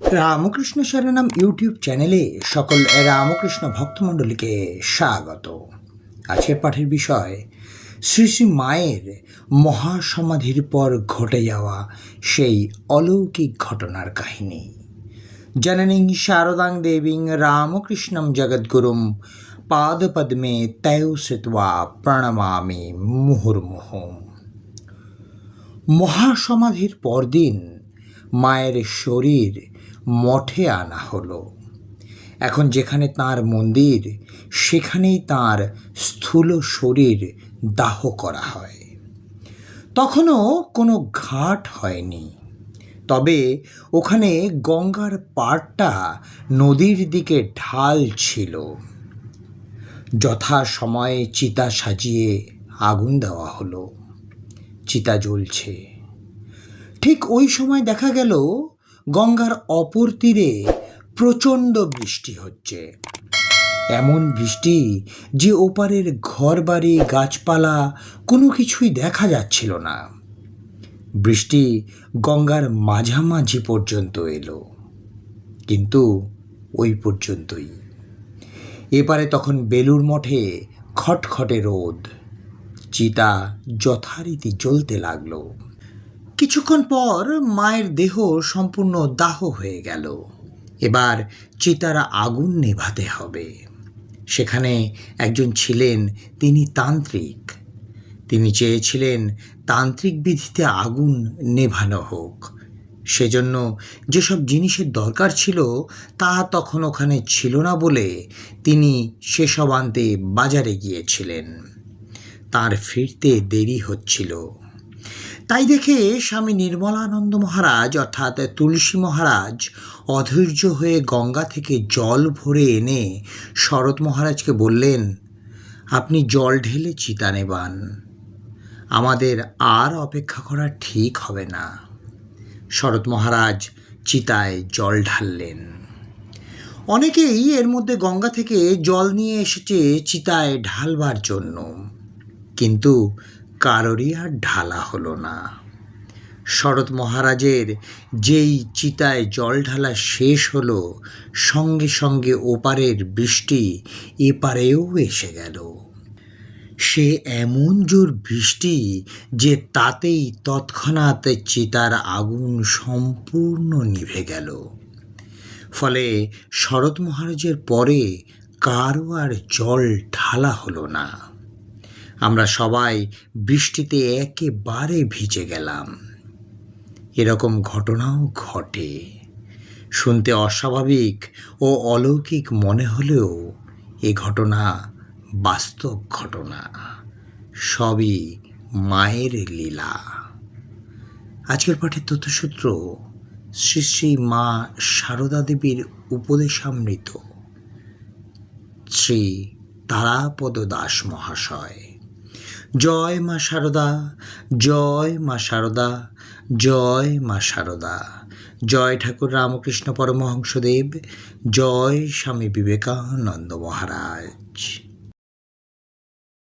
Ramakrishna শরণম YouTube চ্যানেলে সকল রামকৃষ্ণ ভক্তমণ্ডলীকে স্বাগত। আজকের পাঠের বিষয় শ্রী শ্রী মায়ের মহাসমাধির পর ঘটে যাওয়া সেই অলৌকিক ঘটনার কাহিনী। জননীং শারদাং দেবীং রামকৃষ্ণম জগদ্গুরুম পাদপদ্মে তয়ো শ্রিত্বা প্রণমামি মুহুর্মুহু। মহাসমাধির পরদিন মায়ের শরীর মঠে আনা হলো। এখন যেখানে তাঁর মন্দির, সেখানেই তাঁর স্থূল শরীর দাহ করা হয়। তখনও কোনো ঘাট হয়নি, তবে ওখানে গঙ্গার পাড়টা নদীর দিকে ঢাল ছিল। যথাসময়ে চিতা সাজিয়ে আগুন দেওয়া হলো। চিতা জ্বলছে। ঠিক ওই সময় দেখা গেল গঙ্গার অপর তীরে প্রচণ্ড বৃষ্টি হচ্ছে। এমন বৃষ্টি যে ওপারের ঘরবাড়ি, গাছপালা কোনো কিছুই দেখা যাচ্ছিল না। বৃষ্টি গঙ্গার মাঝামাঝি পর্যন্ত এলো, কিন্তু ওই পর্যন্তই। এপারে তখন বেলুর মঠে খটখটে রোদ। চিতা যথারীতি জ্বলতে লাগলো। কিছুক্ষণ পর মায়ের দেহ সম্পূর্ণ দাহ হয়ে গেল। এবার চিতার আগুন নেভাতে হবে। সেখানে একজন ছিলেন, তিনি তান্ত্রিক। তিনি চেয়েছিলেন তান্ত্রিক বিধিতে আগুন নেভানো হোক। সেজন্য যেসব জিনিসের দরকার ছিল তা তখন ওখানে ছিল না বলে তিনি সেসব আনতে বাজারে গিয়েছিলেন। তার ফিরতে দেরি হচ্ছিল। তাই দেখে স্বামী নির্মলানন্দ মহারাজ অর্থাৎ তুলসী মহারাজ অধৈর্য হয়ে গঙ্গা থেকে জল ভরে এনে শরৎ মহারাজকে বললেন, আপনি জল ঢেলে চিতা নেবান, আমাদের আর অপেক্ষা করা ঠিক হবে না। শরৎ মহারাজ চিতায় জল ঢাললেন। অনেকেই এর মধ্যে গঙ্গা থেকে জল নিয়ে এসেছে চিতায় ঢালবার জন্য, কিন্তু কারোরই আর ঢালা হলো না। শরৎ মহারাজের যেই চিতায় জল ঢালা শেষ হলো, সঙ্গে সঙ্গে ওপারের বৃষ্টি এপারেও এসে গেল। সে এমন জোর বৃষ্টি যে তাতেই তৎক্ষণাৎ চিতার আগুন সম্পূর্ণ নিভে গেল। ফলে শরৎ মহারাজের পরে কারও আর জল ঢালা হলো না। আমরা সবাই বৃষ্টিতে একেবারে ভিজে গেলাম। এরকম ঘটনাও ঘটে। শুনতে অস্বাভাবিক ও অলৌকিক মনে হলেও এ ঘটনা বাস্তব ঘটনা। সবই মায়ের লীলা। আজকের পাঠের তথ্যসূত্র শ্রী শ্রী মা সারদা দেবীর উপদেশামৃত শ্রী তারাপদ দাস মহাশয়। জয় মা সারদা, জয় মা সারদা, জয় মা সারদা। জয় ঠাকুর রামকৃষ্ণ পরমহংসদেব, জয় স্বামী বিবেকানন্দ মহারাজ।